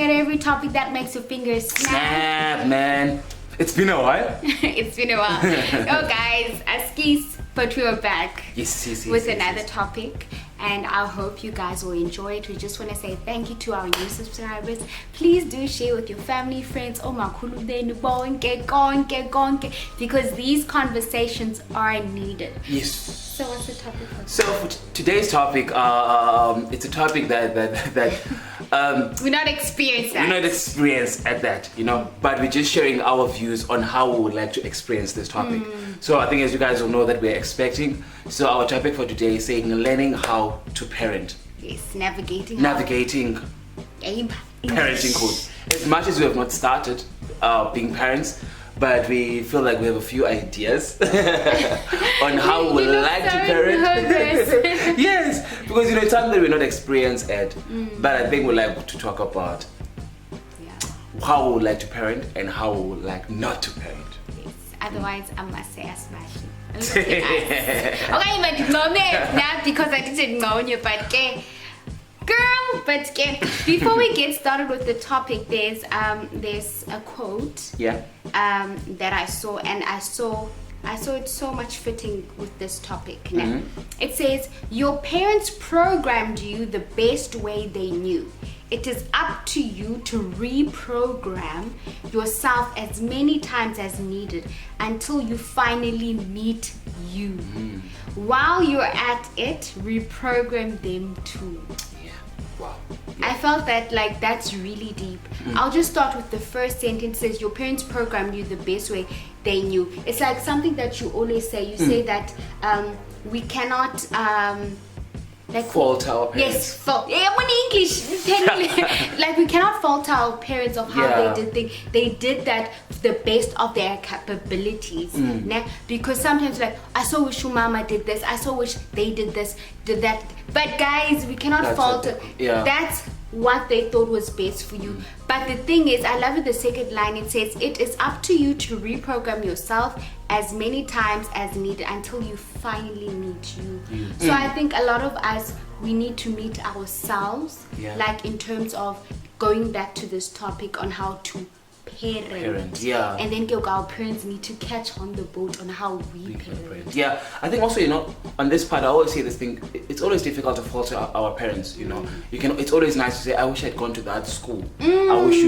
at every topic that makes your fingers snap. Man. It's been a while. It's been a while. Oh, guys, Askis, but we are back with another topic. And I hope you guys will enjoy it. We just want to say thank you to our new subscribers. Please do share with your family, friends, because these conversations are needed. Yes. So what's the topic for today? So for today's topic, it's a topic that we're not experienced at. We're not experienced at that, but we're just sharing our views on how we would like to experience this topic. So I think, as you guys will know, that we're expecting. So our topic for today is saying learning how to parent. Yes, navigating parenting code. As much as we have not started being parents, but we feel like we have a few ideas on how we would like to parent. Yes, because it's something that we're not experienced at, but I think we like to talk about how we would like to parent and how we would like not to parent. Yes. Otherwise, I must say as much. Okay, but no, not because I didn't know you, but girl, but before we get started with the topic, there's a quote that I saw, and I saw it so much fitting with this topic. It says, your parents programmed you the best way they knew. It is up to you to reprogram yourself as many times as needed until you finally meet you. While you're at it, reprogram them too. Wow. I felt that that's really deep. I'll just start with the first sentence. It says, your parents programmed you the best way they knew. It's like something that you always say. You say that we cannot fault our parents. Yes, fault. Yeah, I'm in English. Like, we cannot fault our parents of how they did things. They did that the best of their capabilities. Because sometimes, I so wish your mama did this. I so wish they did this, did that. But guys, we cannot fault it. That's what they thought was best for you. But the thing is, I love it, the second line. It says, it is up to you to reprogram yourself as many times as needed until you finally meet you. So I think a lot of us, we need to meet ourselves, like in terms of going back to this topic on how to parent. And then our parents need to catch on the boat on how we parent. I think also, on this part, I always say this thing, it's always difficult to fault our parents, it's always nice to say, I wish I'd gone to that school. I wish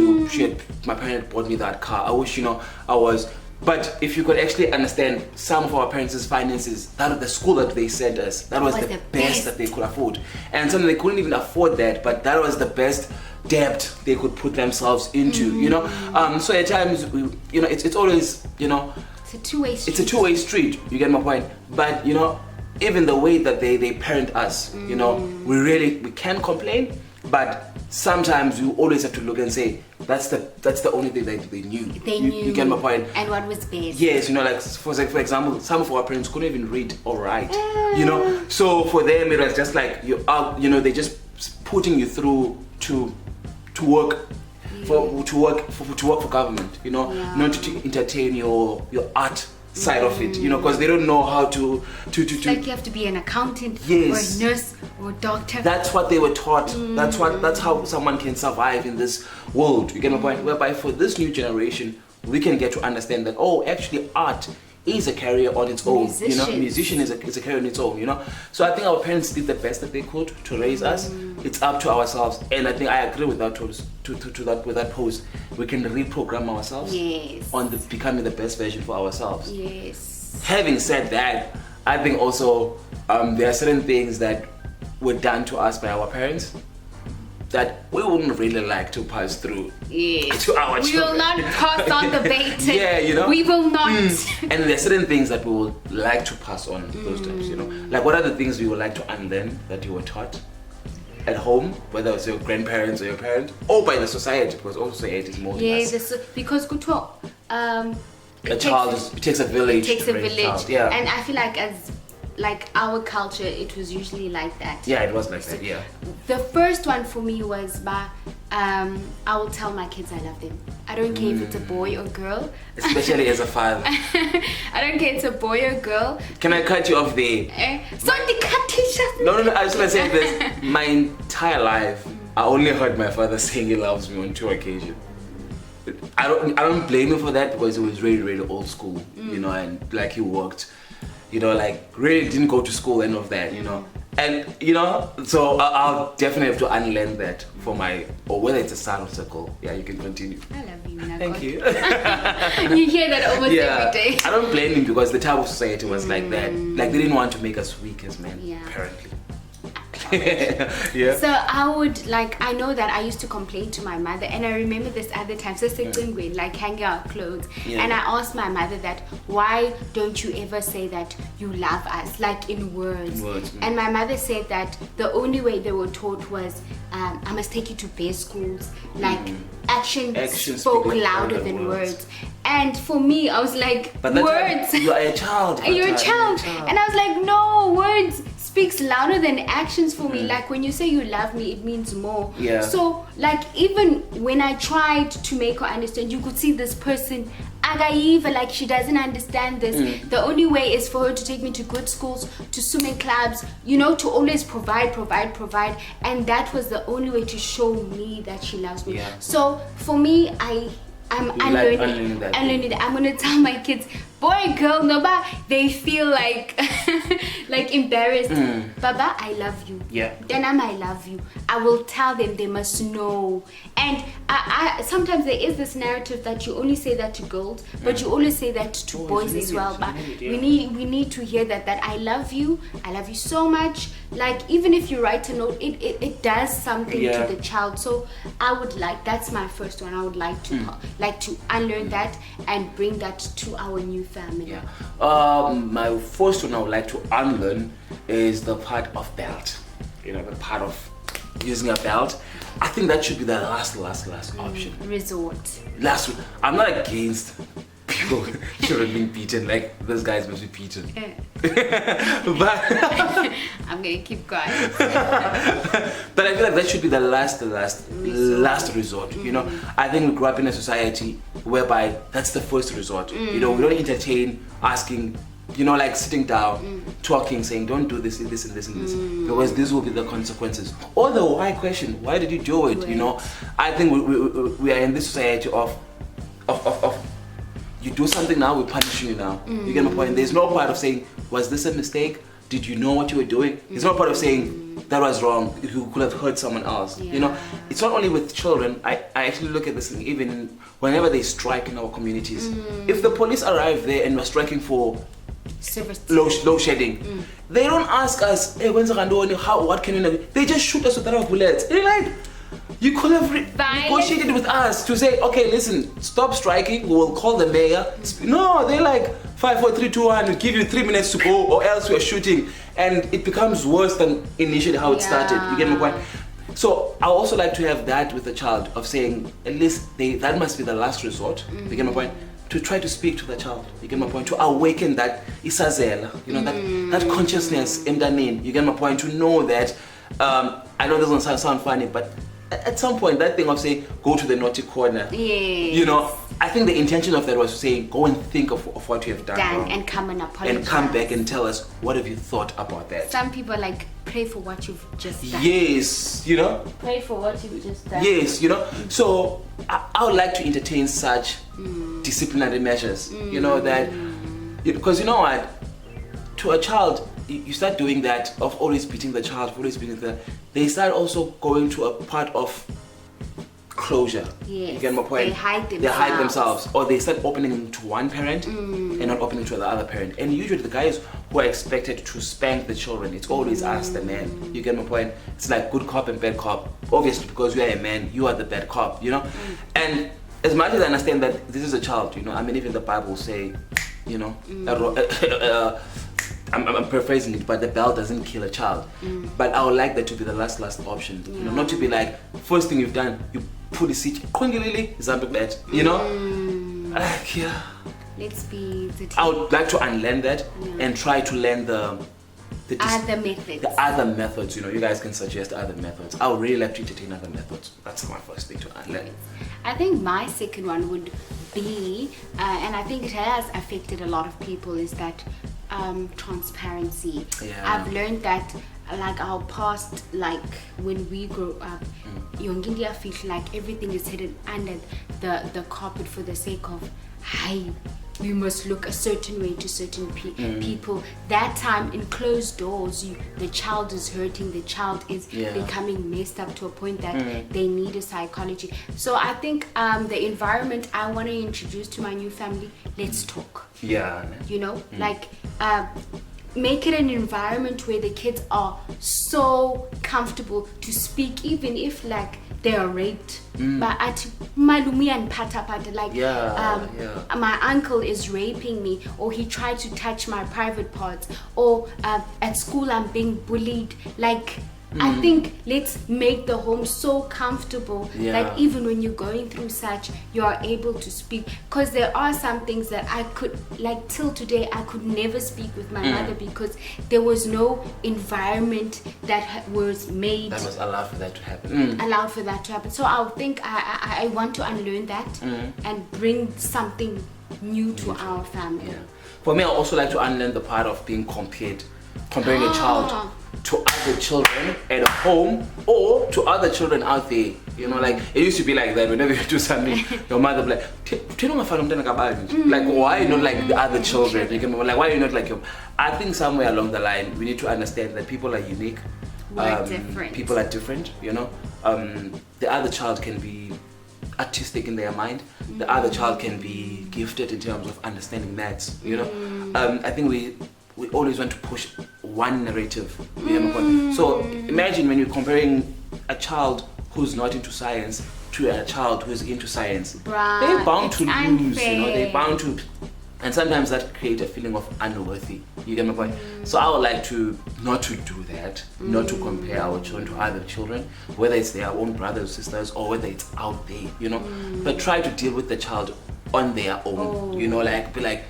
my parent bought me that car. I wish, I was. But if you could actually understand some of our parents' finances, that was the school that they sent us, that was the best that they could afford. And some they couldn't even afford that, but that was the best debt they could put themselves into, So at times, it's always, it's a two-way street. It's a two-way street, you get my point. But, even the way that they parent us, we can't complain, but sometimes you always have to look and say, that's the only thing that they knew. You get my point. And what was best. Yes, for example, some of our parents couldn't even read or write. So for them it was just like they're just putting you through to work for government. Not to entertain your art side of it, because they don't know how to like you have to be an accountant or a nurse or a doctor. That's what they were taught. That's how someone can survive in this world. You get my point? Whereby for this new generation, we can get to understand that actually art is a career on its own. Musician is a career on its own. So I think our parents did the best that they could to raise us. It's up to ourselves, and I think I agree with that with that post. We can reprogram ourselves on becoming the best version for ourselves. Having said that, I think also there are certain things that were done to us by our parents that we wouldn't really like to pass through to our children. We will not pass on the bait. We will not. And there are certain things that we would like to pass on those times, Like, what are the things we would like to unlearn that you were taught at home, whether it's your grandparents or your parents, or by the society, because also society is more than us. Because it takes a village. It takes a village. And I feel like as our culture, it was usually like that. It was like that. The first one for me was I will tell my kids I love them. I don't care if it's a boy or girl. Especially as a father. I don't care if it's a boy or girl. Can I cut you off there? So the cut No, I was going to say this. My entire life, I only heard my father saying he loves me on 2 occasions. I don't blame him for that because it was really, really old school, you know, and like he worked, you know, like really didn't go to school and all of that, you know. And you know, so I'll definitely have to unlearn that for my, or whether it's a side or circle. Yeah, you can continue. I love you, Mina. Thank you. You hear that almost every day. I don't blame him because the type of society was like that. Like they didn't want to make us weak as men, apparently. Yeah. So I know that I used to complain to my mother, and I remember this other time, so like hanging out clothes, and I asked my mother that, why don't you ever say that you love us, like in words? And my mother said that the only way they were taught was, I must take you to best schools, like actions spoke louder than words. And for me, I was like, but words. You are a child. You're a child. And I was like, no, words speaks louder than actions for me. Like when you say you love me, it means more. Yeah. So like even when I tried to make her understand, you could see this person agaiva, like she doesn't understand this. The only way is for her to take me to good schools, to swimming clubs, you know, to always provide. And that was the only way to show me that she loves me. So for me, I'm unlearning that. I'm gonna tell my kids, boy, girl, no, but they feel like like embarrassed. Baba, I love you. Denam, I love you. I will tell them, they must know. And I sometimes there is this narrative that you only say that to girls, but you always say that to boys as well. But we need to hear that I love you so much. Like even if you write a note, it does something to the child. So I would like, that's my first one. I would like to unlearn that and bring that to our new family. My first one I would like to unlearn is the part of belt. You know, the part of using a belt. I think that should be the last option. Resort. I'm not against people children being beaten, like those guys must be beaten. But I'm gonna keep quiet. But I feel like that should be the last resort. You know, I think we grew up in a society whereby that's the first resort. You know, we don't entertain asking, you know, like sitting down, talking, saying don't do this and this and this and this, because this will be the consequences. Or the why question, why did you do it? You know, I think we are in this society of you do something now, we're punishing you now. You get my point? There's no part of saying, was this a mistake? Did you know what you were doing? There's no part of saying that was wrong, you could have hurt someone else. You know, it's not only with children. I actually look at this thing even whenever they strike in our communities. If the police arrive there and we're striking for low shedding, they don't ask us, hey, what can you do? They just shoot us with rubber bullets. They're like, you could have negotiated with us to say, okay, listen, stop striking, we'll call the mayor. No, they're like 5, 4, 3, 2, 1, we'll give you 3 minutes to go, or else we're shooting. And it becomes worse than initially how it started. You get my point? So I also like to have that with the child, of saying at least that must be the last resort. You get my point? To try to speak to the child. You get my point? To awaken that isazela, you know, that consciousness in the name. You get my point? To know that I know this doesn't sound funny, but at some point that thing of saying go to the naughty corner, you know, I think the intention of that was to say go and think of what you have done wrong, and come and apologize, and come back and tell us what have you thought about that. Some people like pray for what you've just done. Yes, you know, pray for what you've just done. Yes, you know. So I would like to entertain such disciplinary measures, you know, that because you know what, to a child, you start doing that of always beating the child, they start also going to a part of closure. You get my point? They hide themselves, or they start opening to one parent and not opening to the other parent. And usually the guys who are expected to spank the children, it's always us, the man. You get my point? It's like good cop and bad cop. Obviously, because you are a man, you are the bad cop, you know. And as much as I understand that this is a child, you know, I mean, even the Bible say, you know, I'm paraphrasing it, but the belt doesn't kill a child. But I would like that to be the last option. You know, not to be like, first thing you've done, you put the seat, you know? Let's be the team. I would like to unlearn that and try to learn the other methods. You know, you guys can suggest other methods. I would really like to entertain other methods. That's my first thing to unlearn. I think my second one would be, and I think it has affected a lot of people, is that transparency. I've learned that like our past, like when we grow up, young India feels like everything is hidden under the carpet for the sake of, hi, we must look a certain way to certain people. That time in closed doors, the child is hurting, the child is becoming messed up to a point that they need a psychology. So I think the environment I want to introduce to my new family, let's talk. Yeah. You know, like make it an environment where the kids are so comfortable to speak, even if like they are raped. But at malumi and pata, like my uncle is raping me, or he tried to touch my private parts, or at school I'm being bullied. Like I think let's make the home so comfortable that even when you're going through such, you are able to speak. Because there are some things that I could, like till today, I could never speak with my mother because there was no environment that was made that was allowed for that to happen. Allowed for that to happen. So I think I want to unlearn that and bring something new to our family. Yeah. For me, I also like to unlearn the part of being comparing a child to other children at home or to other children out there. You know, like it used to be like that. Whenever you do something, your mother would be like, like, why you not like the other children? You can be like, why are you not like your? I think somewhere along the line we need to understand that people are unique. We're different. People are different. You know, the other child can be artistic in their mind. The other child can be gifted in terms of understanding maths. You know, I think we always want to push one narrative. So imagine when you're comparing a child who's not into science to a child who's into science. They're bound to lose, you know, they're bound to, and sometimes that creates a feeling of unworthy. You get my point? So I would like to not to do that, not to compare our children to other children, whether it's their own brothers or sisters or whether it's out there, you know, but try to deal with the child on their own, you know, like be like,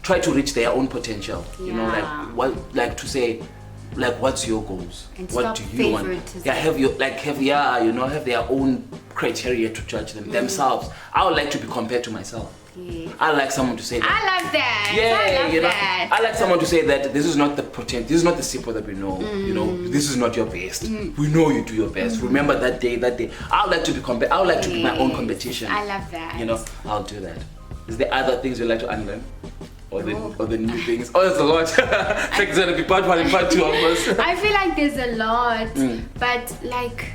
try to reach their own potential, you know, like what, like to say, like what's your goals? And what do you want? Yeah, have their own criteria to judge themselves. I would like to be compared to myself. I like someone to say that. I love that. Yeah, I love that. I like someone to say that this is not the potential, this is not the Sipho that we know. You know, this is not your best. We know you do your best. Remember that day. I would like to be compared. I would like to be my own competition. I love that. You know, I'll do that. Is there other things you'd like to unlearn? Or the new things? Oh, there's a lot. It's like it's gonna be part 1 and part 2 of us. I feel like there's a lot, but like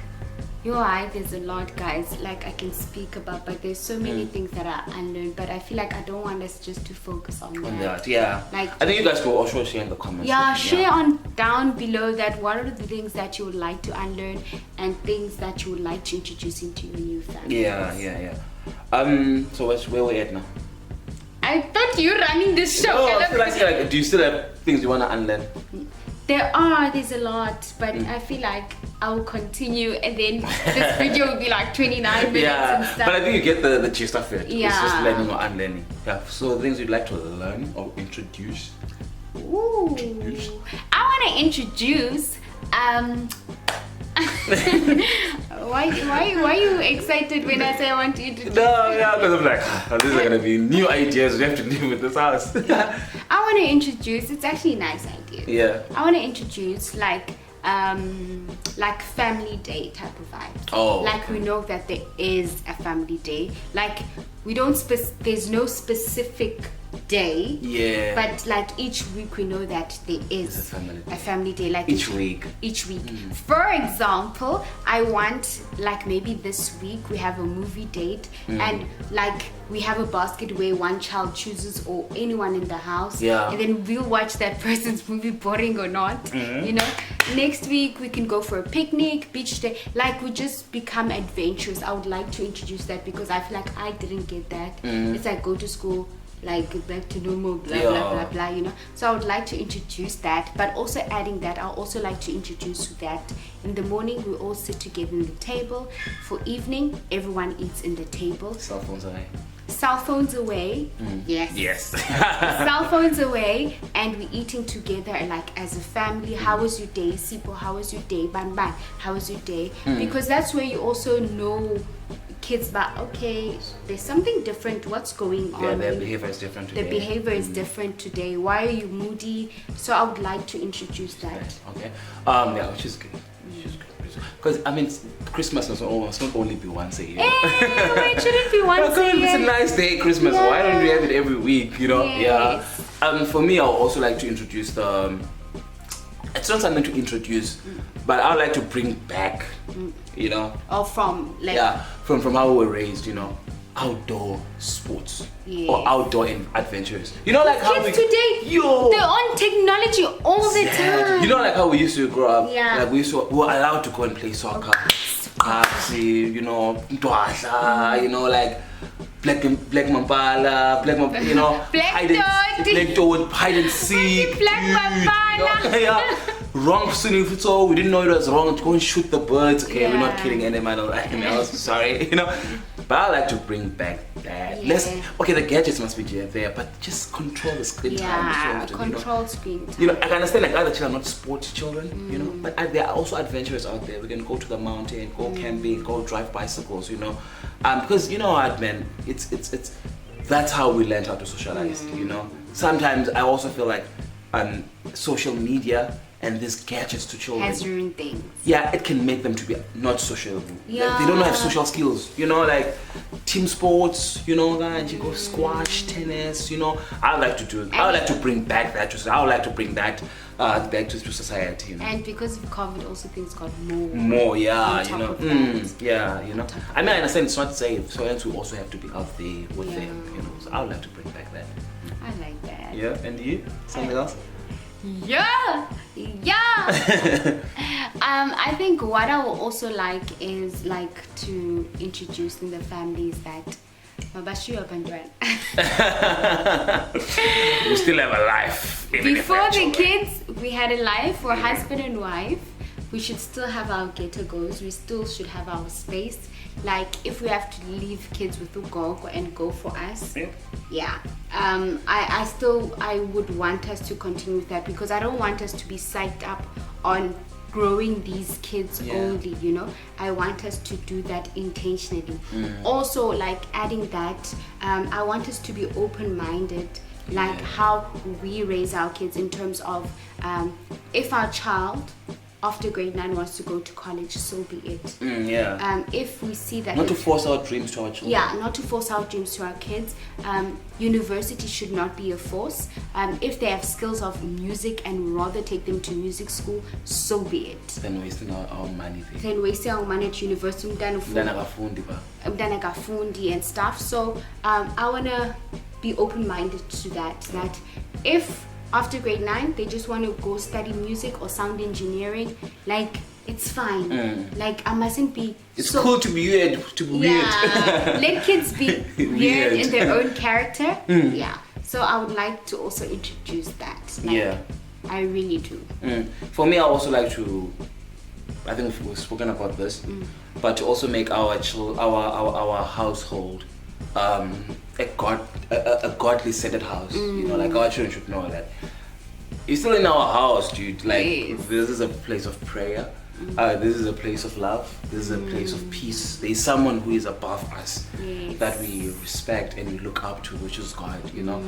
you're right, there's a lot, guys. Like I can speak about, but there's so many things that are unlearned. But I feel like I don't want us just to focus on that. Yeah. Like I think you guys will also share in the comments. Yeah, share on down below that what are the things that you would like to unlearn and things that you would like to introduce into your new family. Yeah. So where we at now? I thought you were running this show. Oh, I feel like, do you still have things you want to unlearn? There's a lot, but I feel like I'll continue and then this video will be like 29 minutes and stuff. But I think you get the gist of it. Yeah. It's just learning or unlearning. Yeah. So things you'd like to learn or introduce? Ooh. I want to introduce why are you excited when I say I want to introduce? Because I'm like, these are gonna be new ideas. We have to live with this house. I want to introduce. It's actually a nice idea. Yeah. I want to introduce like family day type of vibe. Oh. Like we know that there is a family day. Like we don't there's no specific day. Yeah. But like each week we know that there is a family day. Like each week. For example, I want like maybe this week we have a movie date and like we have a basket where one child chooses or anyone in the house. Yeah. And then we'll watch that person's movie, boring or not. You know. Next week we can go for a picnic, beach day. Like we just become adventurous. I would like to introduce that because I feel like I didn't get that. It's like go to school, like back to normal, blah blah blah, you know. So I would like to introduce that, but also adding that, I also like to introduce that in the morning we all sit together in the table. For evening, everyone eats in the table. Cell phones away. Yes. Cell phones away, and we're eating together like as a family. How was your day, Sipho? How was your day, Ban? How was your day? Because that's where you also know, kids that, okay, there's something different, what's going on? Yeah, their behavior is different today. The behavior is different today. Why are you moody? So I would like to introduce that. Okay. Yeah, which is good. Because I mean, Christmas must not only be once a year. It shouldn't be once a year. It's a nice day, Christmas. Yeah. Why don't we have it every week? You know? Yes. Yeah. For me, I would also like to introduce the. It's not something to introduce, but I would like to bring back. You know? Or from like. Yeah, from how we were raised. You know, outdoor sports or outdoor adventures. You know, like how kids we today, they're on technology all the time. You know, like how we used to grow up. Yeah. Like we were allowed to go and play soccer. You know, Ndwahla, you know, like Black Mampala, you know, Black Toad, hide and seek. Black Mampala. You know? Yeah. Wrong swimming so we didn't know it was wrong to go and shoot the birds. Okay, we're not killing any animals, sorry, you know. But I like to bring back that. Okay, the gadgets must be there, but just control the screen time. Control screen time. You know, I can understand like other children are not sports children, you know, but there are also adventurers out there. We can go to the mountain, go camping, go drive bicycles, you know, because you know what, man, it's that's how we learned how to socialize. You know, sometimes I also feel like social media and these gadgets to children has ruined things. Yeah, it can make them to be not sociable. Yeah. Like, they don't have social skills, you know, like team sports, you know, that you go squash, tennis, you know. I would like to do it. I would like to bring back that. I would like to bring that back to society. You know? And because of COVID, also things got more. More, yeah, you know. Yeah, you know. I mean, I understand it's not safe, so hence we also have to be out there with them, you know. So I would like to bring back that. I like that. Yeah, and you? Something else? Yeah. I think what I would also like is like to introduce in the families that we still have a life. Before the kids, we had a life. We're husband and wife. We should still have our get-to-goes. We still should have our space. Like if we have to leave kids with Ugogo and go for us, I would want us to continue with that, because I don't want us to be psyched up on growing these kids only, you know. I want us to do that intentionally. Also, like adding that, I want us to be open-minded, like how we raise our kids in terms of if our child after grade 9 wants to go to college, so be it. If we see that not to force our dreams to our children. Not to force our dreams to our kids. University should not be a force. If they have skills of music and rather take them to music school, so be it. Then wasting our money there. Then wasting our money at university, umdana gafundi and stuff. So I wanna be open-minded to that. That if after grade 9 they just want to go study music or sound engineering, like it's fine. Like I mustn't be. It's cool to be weird. Let kids be weird in their own character. So I would like to also introduce that. Like, I really do. For me, I also like to. I think we've spoken about this, but to also make our household a godly centered house. You know, like our children should know that you're still in our house, dude. Like this is a place of prayer. This is a place of love. This is a place of peace. There is someone who is above us that we respect and we look up to, which is God, you know.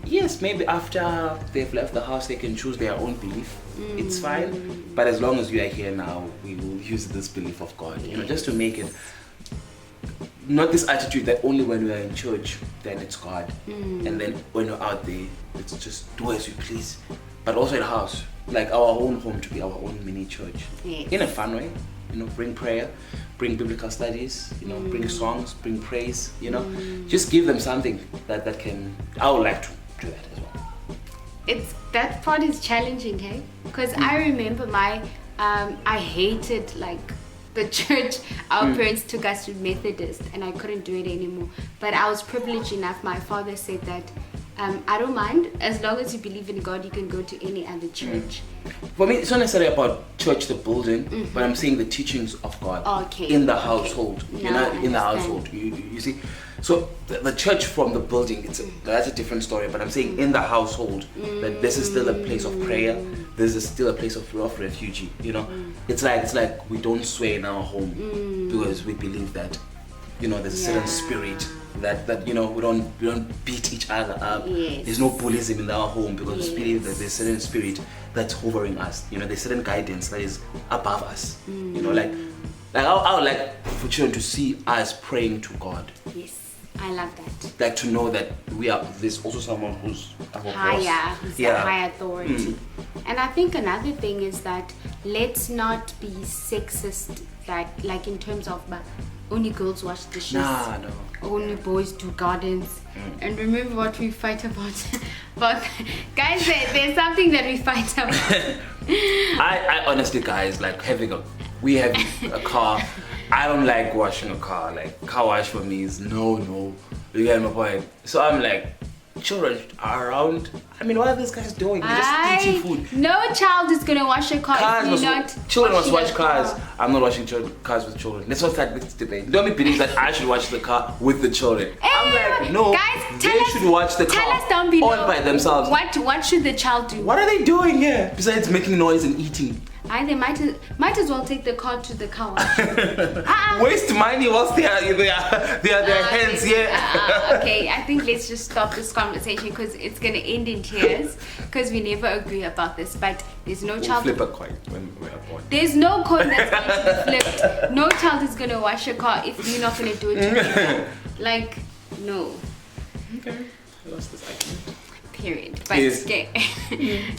Yes, maybe after they've left the house they can choose their own belief. It's fine. But as long as you are here now, we will use this belief of God, you know, just to make it not this attitude that only when we are in church then it's God, and then when we're out there it's just do as you please. But also in the house, like our own home to be our own mini church, in a fun way, you know. Bring prayer, bring biblical studies, you know, bring songs, bring praise, you know. Just give them something that can. I would like to do that as well. That part is challenging, hey, because I remember I hated like the church. Our parents took us to Methodist and I couldn't do it anymore, but I was privileged enough. My father said that I don't mind, as long as you believe in God, you can go to any other church. For me, it's not necessarily about church, the building, but I'm saying the teachings of God in the household. You know, in the household. You see, so the church from the building, that's a different story. But I'm saying in the household that this is still a place of prayer. This is still a place of refuge. You know, it's like we don't sway in our home because we believe that you know, there's a certain spirit that you know, we don't beat each other up. Yes. There's no bullyism in our home because we believe that there's a certain spirit that's hovering us. You know, there's certain guidance that is above us. You know, like I would like for children to see us praying to God. Yes. I love that. Like to know that there's also someone who's higher, who's a high authority. And I think another thing is that let's not be sexist, like in terms of only girls wash dishes. Nah, no. Only boys do gardens. And remember what we fight about. But guys, there's something that we fight about. I honestly, guys, like we have a car. I don't like washing a car. Like car wash for me is no. You get my point. So I'm like, children are around. I mean, what are these guys doing? They're just eating food. No child is gonna wash a car if you're not. Children must wash cars. I'm not washing cars with children. Let's not start this debate. Don't believe that I should wash the car with the children. I'm like, no. Guys, they should watch the car tell us down below all by themselves. What should the child do? What are they doing here besides making noise and eating? They might as well take the car to the car wash. Waste money whilst they are their hands here. Okay, I think let's just stop this conversation because it's gonna end in tears because we never agree about this. But there's no child. Flip a coin when we're born. There's no coin that's going to be flipped. No child is gonna wash your car if you're not gonna do it together. Like, no. Okay, I lost this argument. Period. But okay.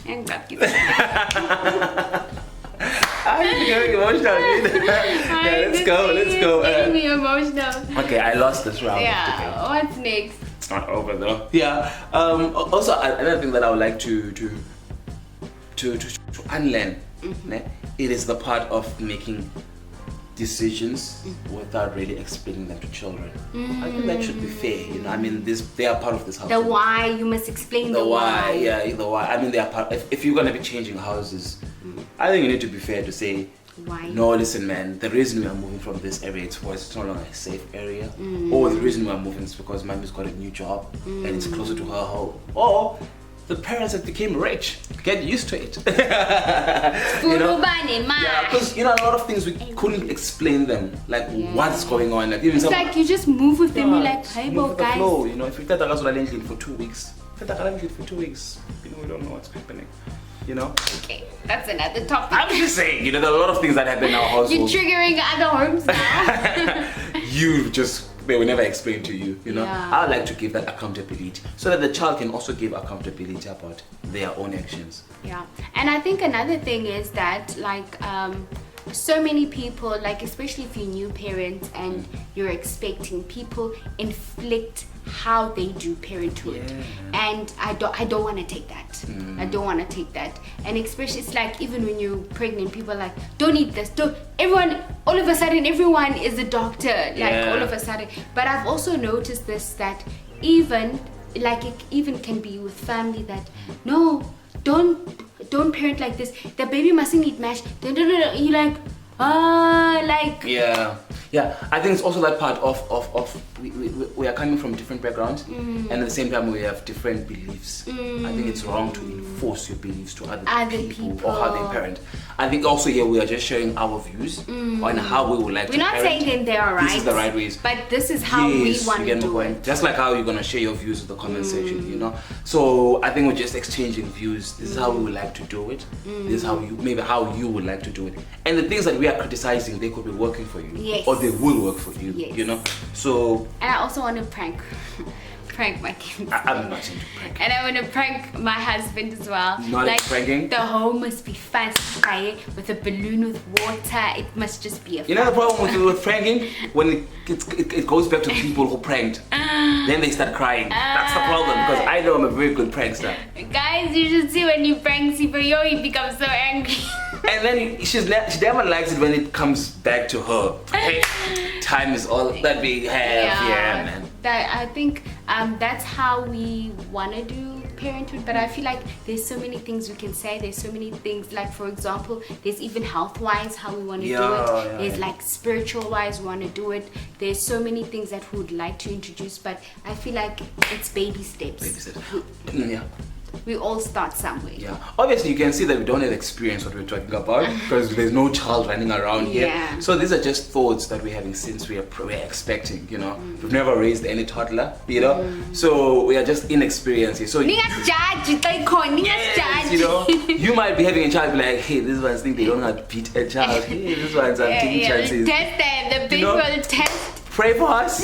And God gives I'm getting emotional. Yeah, let's go. Getting me emotional. Okay, I lost this round. Yeah. What's next? It's not over though. Yeah. Also, another thing that I would like to unlearn. It is the part of making decisions without really explaining them to children. I think that should be fair. You know, I mean, they are part of this house. The why, you must explain the why. Yeah, the why. I mean, they are part. If you're gonna be changing houses, I think you need to be fair to say, why? No, listen, man. The reason we are moving from this area is because it's no longer a safe area, or the reason we are moving is because mommy's got a new job and it's closer to her home, or the parents that became rich. Get used to it. You know? Yeah, because you know, a lot of things we couldn't explain them, like what's going on. Like even it's like you just move with them. You're like, hey, move with guys. the flow, you know, if you get for 2 weeks, you know, we don't know what's happening. You know? Okay, that's another topic. I'm just saying, you know, there are a lot of things that happen in our household. You're triggering other homes now. They will never explain to you, you know? Yeah. I would like to give that accountability so that the child can also give accountability about their own actions. Yeah, and I think another thing is that, like, so many people, like, especially if you're new parents and you're expecting, people inflict how they do parenthood, and I don't want to take that. I don't want to take that. And especially, it's like even when you're pregnant, people are like, don't eat this, all of a sudden everyone is a doctor, like all of a sudden. But I've also noticed this, that even like it even can be with family, that no, don't parent like this, the baby mustn't eat mashed. You're like, like I think it's also that part of we are coming from different backgrounds, and at the same time we have different beliefs. I think it's wrong to enforce your beliefs to other people or how they parent. I think also here we are just sharing our views on how we would like to parent. We're not saying that they are right. This is the right ways, but this is how we want to do it. Just like how you're gonna share your views in the comment section, you know. So I think we're just exchanging views. This is how we would like to do it. This is how you would like to do it. And the things that we are criticizing, they could be working for you, or they will work for you. You know. So. And I also want to prank my kids. I'm not into prank. And I want to prank my husband as well. Not like pranking. The home must be fancy with a balloon with water. It must just be a. You know the problem with pranking, when it goes back to people who pranked, then they start crying. That's the problem, because I know I'm a very good prankster. Guys, you should see when you prank Sibayo, he becomes so angry. And then she never likes it when it comes back to her. Hey, time is all that we have. Yeah, man. I think that's how we want to do parenthood, but I feel like there's so many things we can say. There's so many things, like for example, there's even health wise how we want to do it. There's like spiritual wise we want to do it. There's so many things that we would like to introduce, but I feel like it's baby steps. Yeah. we all start somewhere. Yeah, obviously you can see that we don't have experience what we're talking about because there's no child running around here. Yeah. So these are just thoughts that we're having since we're expecting, you know. We've never raised any toddler, you know. So we are just inexperienced here. So Judge, you know, you might be having a child be like, hey, these ones think they don't know how to beat a child. Hey, these ones are taking chances. Test them, the big will test. Pray for us.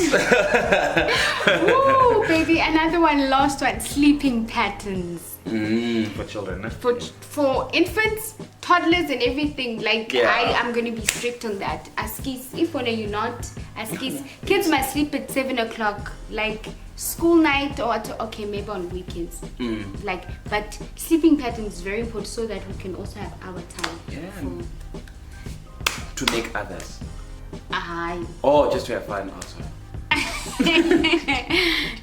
Ooh, baby, another one, last one, sleeping patterns. For children. For infants, toddlers and everything, like I'm gonna be strict on that. Askis, if one are you not, askis, kids must sleep at 7 o'clock, like school night or okay, maybe on weekends. Like, but sleeping pattern is very important so that we can also have our time. To make others. Or just to have fun also.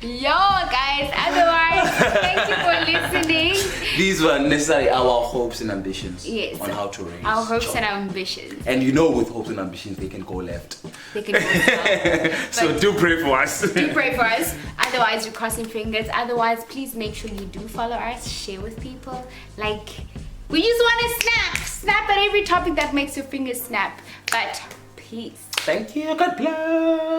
Yo guys, otherwise thank you for listening. These were necessarily our hopes and ambitions on how to raise our hopes children. and ambitions. And you know, with hopes and ambitions they can go left. They can go left. So do pray for us. Do pray for us. Otherwise, you're crossing fingers. Otherwise, please make sure you do follow us, share with people. Like, we just want to snap at every topic that makes your fingers snap. But peace. Thank you. God bless.